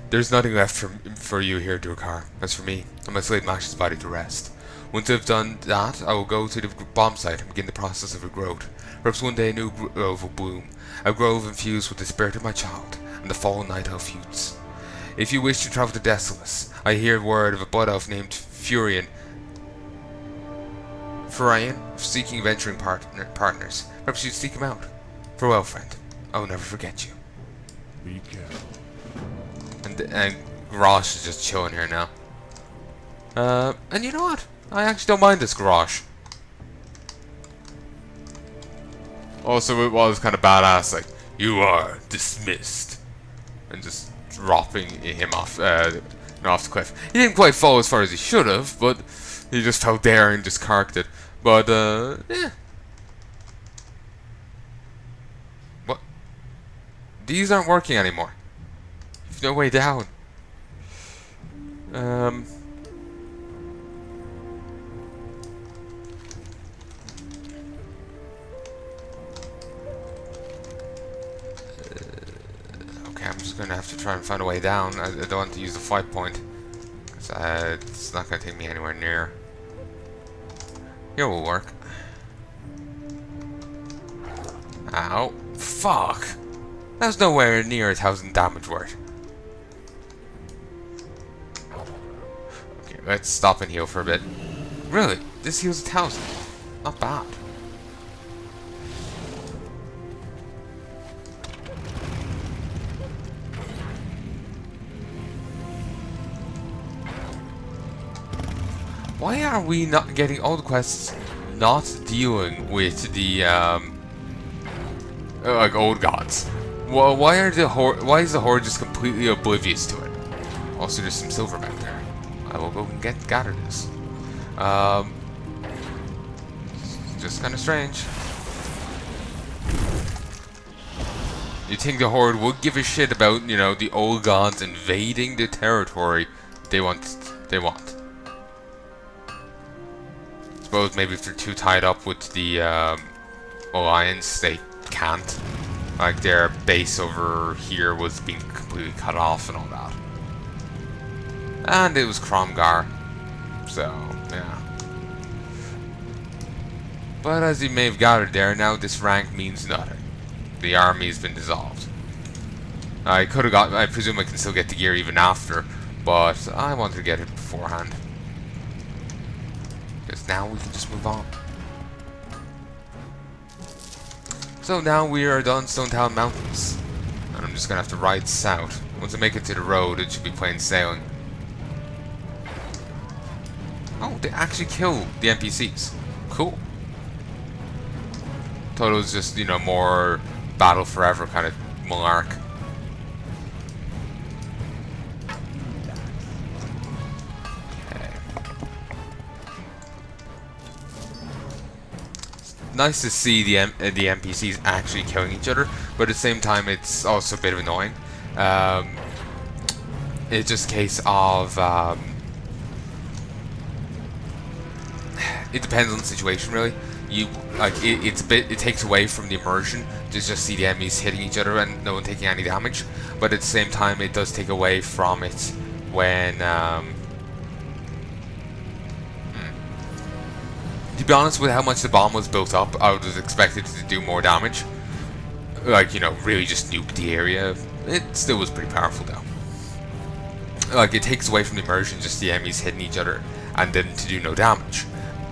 There's nothing left for you here, Durcar. As for me, I must lay Mash's body to rest. Once I've done that, I will go to the bomb site and begin the process of regrowth. Perhaps one day a new grove will bloom, a grove infused with the spirit of my child and the fallen night elf youths. If you wish to travel to Desolus, I hear word of a blood elf named Furian, seeking venturing partners. Perhaps you'd seek him out. Farewell, friend. I will never forget you. Be careful. And Garrosh is just chilling here now. And you know what? I actually don't mind this Garrosh. Also, it was kind of badass, like, you are dismissed. And just dropping him off, off the cliff. He didn't quite fall as far as he should have, but he just fell there and just carked it. But, yeah. What? These aren't working anymore. There's no way down. Okay, I'm just gonna have to try and find a way down. I don't want to use the 5 point. Cause, it's not gonna take me anywhere near. Here will work. Ow. Fuck! That was nowhere near 1,000 damage worth. Okay, let's stop and heal for a bit. Really? This heals 1,000. Not bad. Why are we not getting all the quests not dealing with the like old gods? Well, why is the horde just completely oblivious to it? Also, there's some silver back there. I will go and gather this. Just kind of strange. You think the horde would give a shit about, you know, the old gods invading the territory they want? Suppose maybe if they're too tied up with the alliance, they can't. Like their base over here was being completely cut off and all that. And it was Kromgar. So, yeah. But as you may have gathered there, now this rank means nothing. The army's been dissolved. I presume I can still get the gear even after, but I wanted to get it beforehand. Because now we can just move on. So now we are done Stone Town Mountains. And I'm just gonna have to ride south. Once I make it to the road, it should be plain sailing. Oh, they actually kill the NPCs. Cool. Thought it was just, you know, more Battle Forever kind of malark. Nice to see the NPCs actually killing each other, but at the same time it's also a bit of annoying. It's just a case of it depends on the situation, really. It takes away from the immersion to just see the enemies hitting each other and no one taking any damage, but at the same time it does take away from it when to be honest, with how much the bomb was built up, I would have expected it to do more damage. Like, you know, really just nuke the area. It still was pretty powerful, though. Like, it takes away from the immersion, just the enemies hitting each other, and then to do no damage.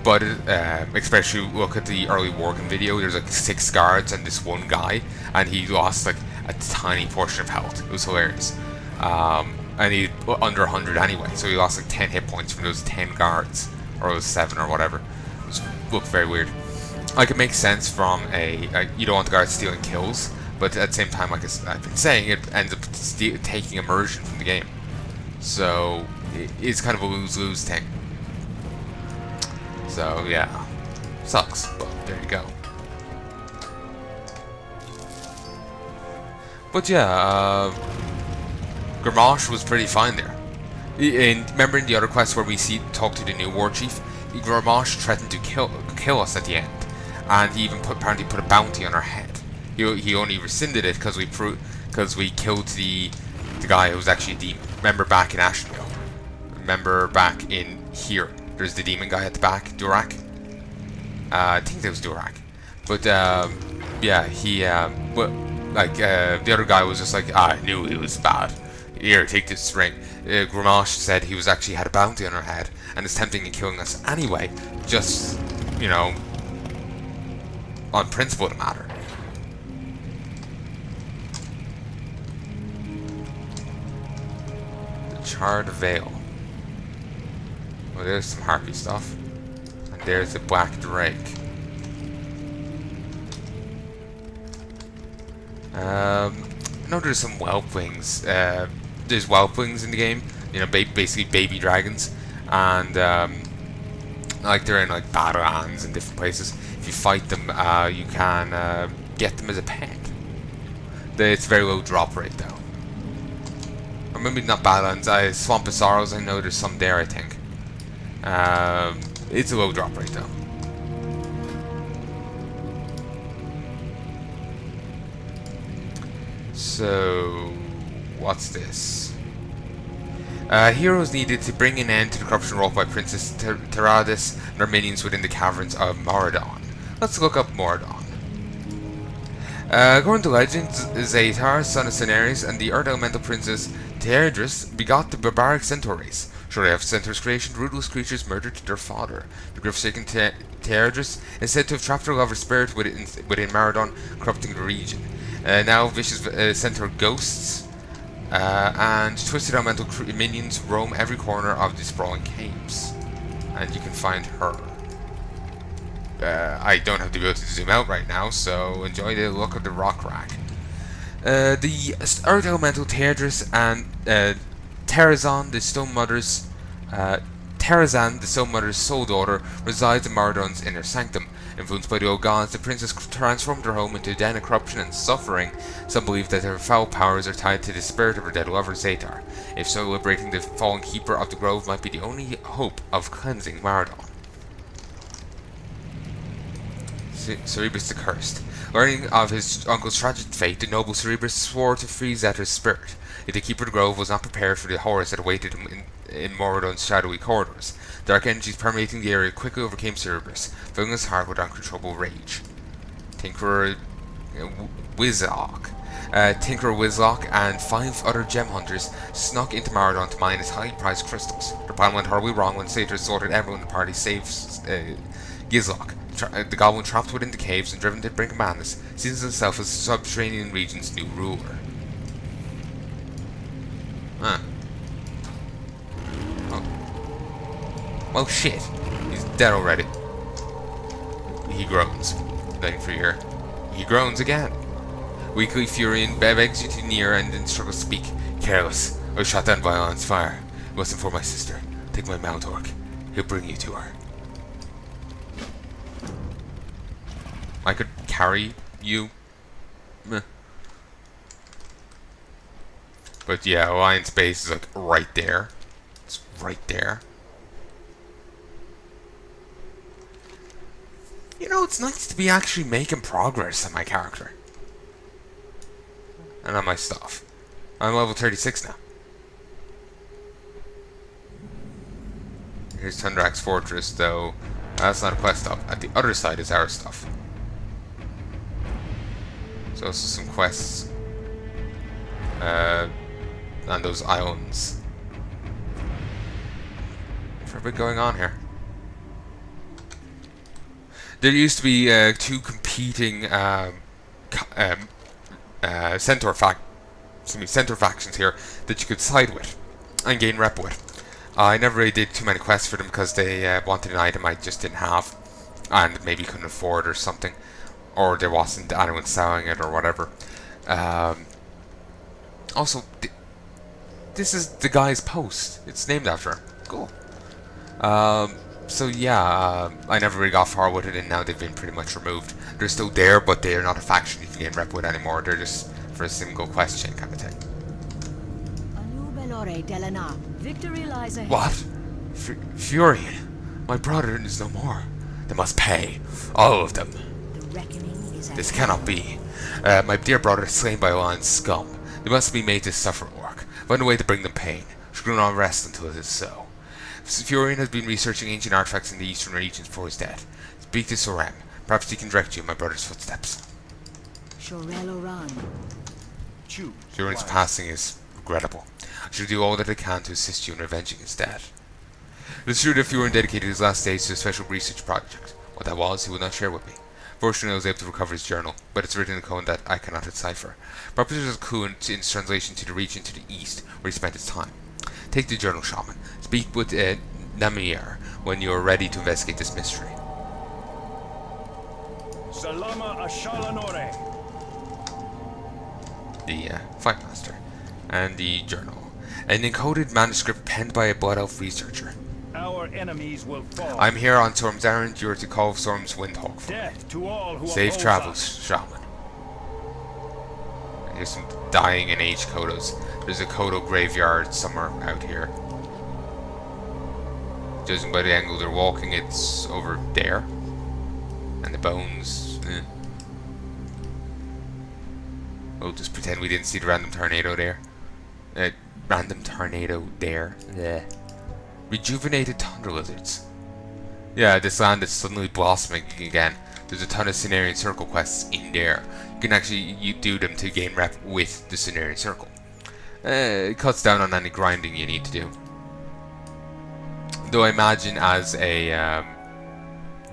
But, especially look at the early Worgen video, there's like 6 guards and this one guy, and he lost like a tiny portion of health. It was hilarious. And he under 100 anyway, so he lost like 10 hit points from those 10 guards, or those 7 or whatever. Looked very weird. Like, it makes sense from you don't want the guards stealing kills, but at the same time, like I've been saying, it ends up taking immersion from the game. So it's kind of a lose-lose thing. So yeah, sucks, but there you go. But yeah, Grimosh was pretty fine there. And remember in the other quest where we talk to the new war chief, Grimosh threatened to kill us at the end, and he even apparently put a bounty on our head. He only rescinded it because we killed the the guy who was actually a demon. Remember back in Ashenville? Remember back in here? There's the demon guy at the back, Durak. I think that was Durak. But yeah, he the other guy was just like, I knew he was bad. Here, take this ring. Gramash said he was actually had a bounty on her head and is tempting and killing us anyway, just, you know, on principle of the matter. The Charred Veil. Well, there's some harpy stuff. And there's the Black Drake. I know there's some whelplings. There's whelplings in the game. You know, basically baby dragons, and like they're in like Battlelands and different places. If you fight them, you can get them as a pet. It's very low drop rate though. Or maybe not Battlelands. Swamp of Sorrows. I know there's some there. I think. It's a low drop rate though. So, what's this? Heroes needed to bring an end to the corruption wrought by Princess Teradis and her minions within the caverns of Moradon. Let's look up Moradon. According to legend, Zaytar, son of Cineris, and the Earth Elemental Princess Teradris begot the barbaric centaur race. Shortly after Centaur's creation, ruthless creatures murdered their father. The grief-stricken Teradris is said to have trapped her lover's spirit within Moradon, corrupting the region. Now vicious centaur ghosts and twisted elemental minions roam every corner of the sprawling caves, and you can find her. I don't have the ability to zoom out right now, so enjoy the look of the rock rack. The Earth Elemental Teradris and Terrazan, the Stone Mother's sole daughter, resides in Moradon's inner sanctum. Influenced by the old gods, the princess transformed her home into a den of corruption and suffering. Some believe that her foul powers are tied to the spirit of her dead lover, Zaytar. If so, liberating the fallen keeper of the grove might be the only hope of cleansing Moradon. Cerebrus the Cursed. Learning of his uncle's tragic fate, the noble Cerebrus swore to free Zaytar's spirit. Yet the keeper of the grove was not prepared for the horrors that awaited him in Moradon's shadowy corridors. Dark energies permeating the area quickly overcame Cerebrus, filling his heart with uncontrollable rage. Tinkerer Wizlock and 5 other gem hunters snuck into Moradon to mine his highly prized crystals. Their plan went horribly wrong when Zaytar slaughtered everyone in the party save Gizlock, the goblin trapped within the caves and driven to the brink of madness, sees himself as the subterranean region's new ruler. Huh. Well, shit. He's dead already. He groans. Nothing for your. He groans again. Weakly, Furion begs you to near and then struggles to speak. Careless. I was shot down by Alan's fire. You must inform my sister. Take my mount orc. He'll bring you to her. I could carry you. Meh. But yeah, Alliance base is like right there. It's right there. You know, it's nice to be actually making progress on my character. And on my stuff. I'm level 36 now. Here's Tundrak's Fortress, though. That's not a quest stop. At the other side is our stuff. There's also some quests. On those islands. What's everybody going on here? There used to be 2 competing centaur factions here that you could side with and gain rep with. I never really did too many quests for them because they wanted an item I just didn't have and maybe couldn't afford or something, or there wasn't anyone selling it or whatever. Also, this is the guy's post. It's named after him. Cool. So yeah, I never really got far with it, and now they've been pretty much removed. They're still there, but they are not a faction you can gain rep with anymore. They're just for a single quest chain kind of thing. What? Furion? My brother is no more. They must pay. All of them. This cannot be. My dear brother is slain by Alliance scum. They must be made to suffer, Orc. Find a way to bring them pain. Screw on rest until it is so. Furion has been researching ancient artifacts in the eastern regions before his death. Speak to Soram. Perhaps he can direct you in my brother's footsteps. Furion's passing is regrettable. I shall do all that I can to assist you in avenging his death. It is true that Furion dedicated his last days to a special research project. What that was, he would not share with me. Fortunately, I was able to recover his journal, but it's written in a code that I cannot decipher. Perhaps there's a clue in its translation to the region to the east, where he spent his time. Take the journal, Shaman. Speak with Namir when you are ready to investigate this mystery. Salama Ashalanore. The Fight Master. And the journal. An encoded manuscript penned by a Blood Elf researcher. Our enemies will fall. I'm here on Storm's errand. You are to call Storm's Windhawk. Death to all who Safe oppose travels, us. Shaman. And here's some dying and aged Kodos. There's a Kodo graveyard somewhere out here. Judging by the angle they're walking, it's over there. And the bones... We'll just pretend we didn't see the random tornado there. Random tornado there. Yeah. Rejuvenated Thunder Lizards. Yeah, this land is suddenly blossoming again. There's a ton of Cenarian Circle quests in there. You can actually do them to gain rep with the Cenarian Circle. It cuts down on any grinding you need to do. Though I imagine as a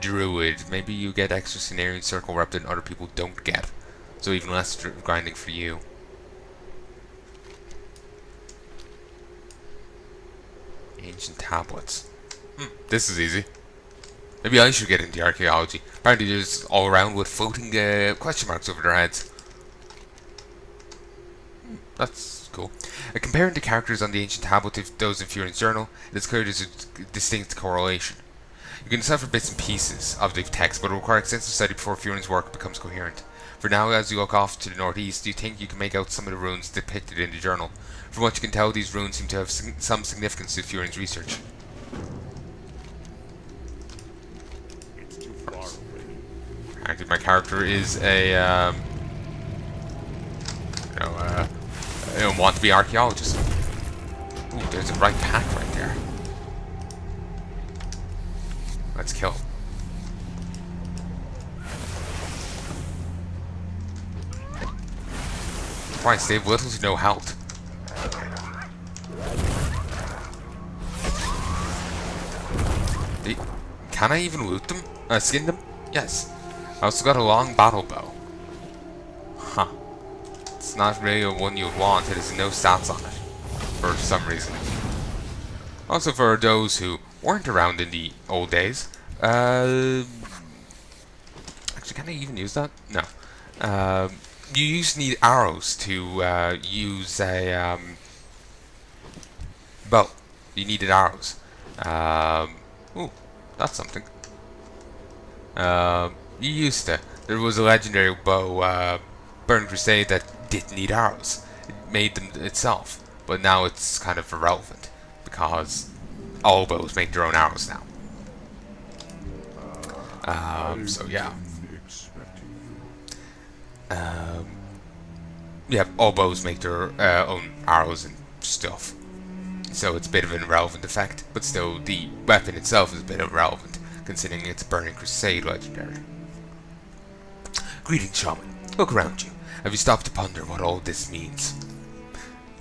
druid, maybe you get extra Cenarian Circle rep that other people don't get. So even less grinding for you. Ancient tablets. This is easy. Maybe I should get into archaeology. Apparently there's all around with floating question marks over their heads. That's cool. Comparing the characters on the ancient tablet to those in Furion's journal, it is clear there's a distinct correlation. You can decipher bits and pieces of the text, but it will require extensive study before Furion's work becomes coherent. For now, as you look off to the northeast, you think you can make out some of the runes depicted in the journal. From what you can tell, these runes seem to have some significance to Furion's research. It's too far away. Actually, my character is a, want to be archaeologist. Ooh, there's a right pack right there. Let's kill him. Christ, they have little to no health. Can I even loot them? Skin them? Yes. I also got a long battle bow. Huh. It's not really a one you'd want. It has no stats on it. For some reason. Also for those who weren't around in the old days. Actually, can I even use that? No. You used to need arrows to use a bow. You needed arrows. Ooh, that's something. You used to. There was a legendary bow, Burning Crusade, that didn't need arrows. It made them itself. But now it's kind of irrelevant because all bows make their own arrows now. So yeah. Yeah, all bows make their own arrows and stuff. So it's a bit of an irrelevant effect, but still the weapon itself is a bit irrelevant, considering it's a Burning Crusade legendary. Greetings, Shaman. Look around you. Have you stopped to ponder what all this means?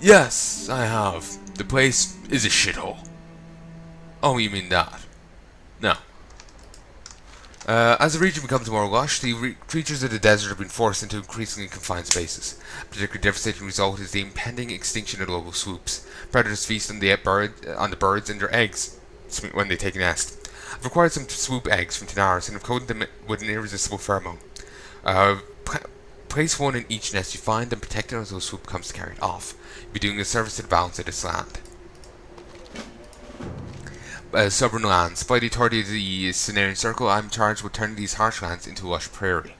Yes, I have. The place is a shithole. Oh, you mean that? No. As the region becomes more lush, the creatures of the desert have been forced into increasingly confined spaces. A particularly devastating result is the impending extinction of local swoops. Predators feast on the birds and their eggs when they take a nest. I've acquired some swoop eggs from Tanaris and have coated them with an irresistible pheromone. Place one in each nest you find and protect it until the swoop comes to carry it off. You'll be doing a service to the balance of this land. Sovereign lands. By the authority of the Cenarian Circle, I'm charged with turning these harsh lands into lush prairie.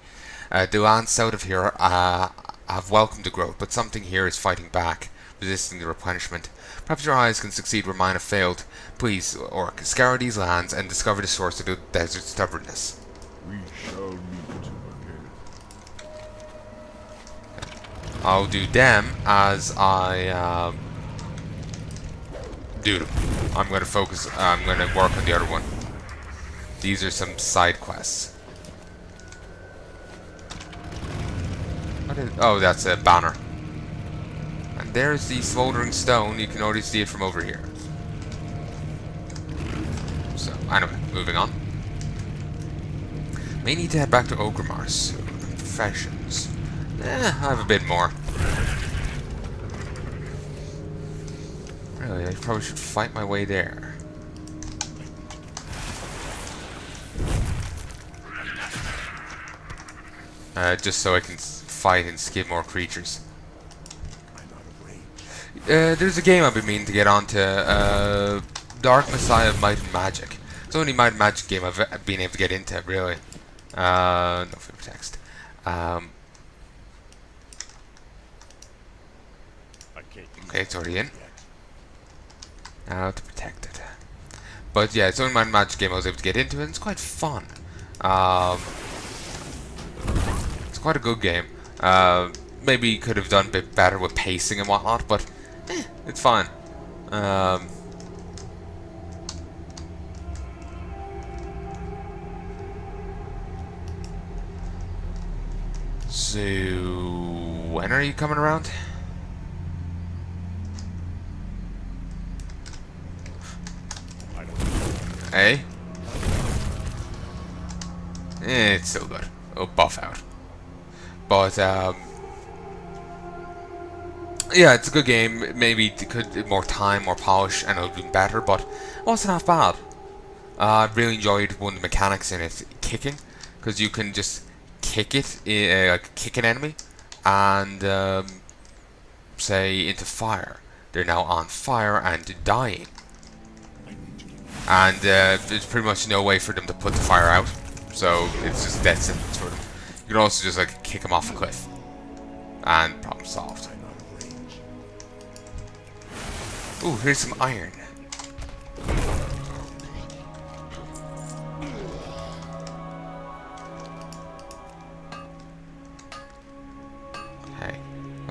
The lands south of here have welcomed the growth, but something here is fighting back, resisting the replenishment. Perhaps your eyes can succeed where mine have failed. Please, Orc, scour these lands and discover the source of the desert's stubbornness. We shall meet again. I'll do them as I do them. I'm going to focus, I'm going to work on the other one. These are some side quests. Oh, that's a banner. And there's the smoldering stone. You can already see it from over here. So, anyway, moving on. May need to head back to Ogrimmar soon. Professions. I have a bit more. Really, I probably should fight my way there. Just so I can fight and skip more creatures. There's a game I've been meaning to get onto. Dark Messiah of Might and Magic. It's the only Might and Magic game I've been able to get into, really. No flavor text. Okay, it's already in. How to protect it. But yeah, it's the only Might and Magic game I was able to get into, and it's quite fun. It's quite a good game. Maybe could have done a bit better with pacing and whatnot, but it's fine. So, when are you coming around? Hey? It's still good. It'll buff out. But, yeah, it's a good game. Maybe it could more time, more polish, and it would have been better, but it wasn't half bad. I really enjoyed one of the mechanics in it, kicking, because you can just kick it, like kick an enemy, and say into fire. They're now on fire and dying, and there's pretty much no way for them to put the fire out, so it's just dead sentence for them. You can also just like kick them off a cliff, and problem solved. Ooh, here's some iron.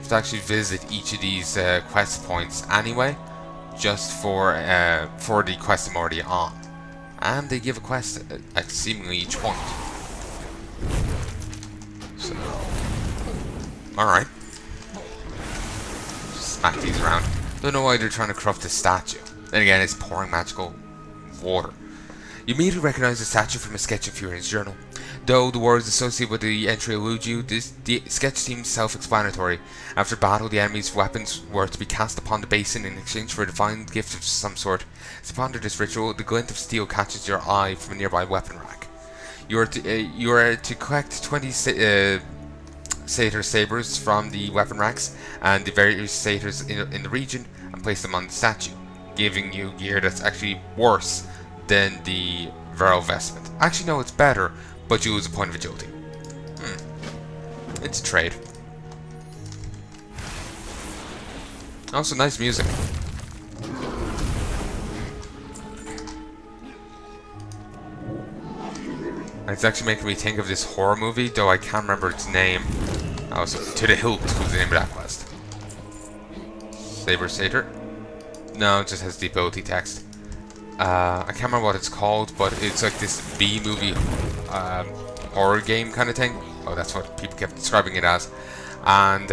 To actually visit each of these quest points anyway, just for the quest I'm already on, and they give a quest at seemingly each point. So, all right, smack these around. Don't know why they're trying to corrupt the statue. Then again, it's pouring magical water. You immediately recognize the statue from a sketch in Furion's journal. Though the words associated with the entry elude you, the sketch seems self-explanatory. After battle, the enemy's weapons were to be cast upon the basin in exchange for a divine gift of some sort. As you ponder this ritual, the glint of steel catches your eye from a nearby weapon rack. You are to collect 20 satyr sabers from the weapon racks and the various satyrs in the region and place them on the statue, giving you gear that's actually worse than the virile vestment. Actually, no, it's better, but you lose a point of agility. It's a trade. Also, nice music. And it's actually making me think of this horror movie, though I can't remember its name. Oh, so To the Hilt was the name of that quest. Saber Satyr? No, it just has the ability text. I can't remember what it's called, but it's like this B-movie horror game kind of thing. Oh, that's what people kept describing it as. And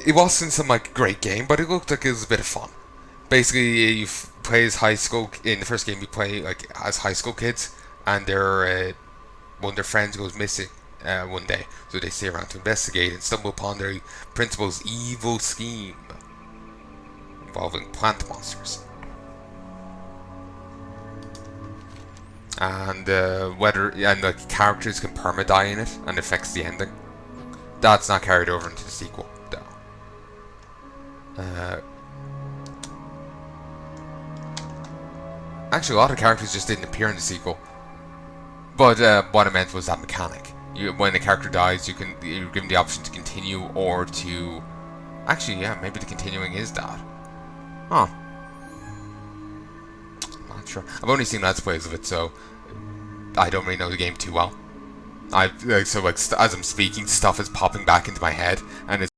it wasn't some like great game, but it looked like it was a bit of fun. Basically, you play as high school. In the first game, you play like as high school kids, and their one of their friends goes missing one day, so they stay around to investigate and stumble upon their principal's evil scheme involving plant monsters. And the characters can perma-die in it, and affects the ending. That's not carried over into the sequel, though. Actually, a lot of characters just didn't appear in the sequel. But what I meant was that mechanic. When a character dies, you're given the option to continue or to... Actually, yeah, maybe the continuing is that. Huh. I'm not sure. I've only seen Let's Plays of it, so I don't really know the game too well. So like as I'm speaking, stuff is popping back into my head, and it's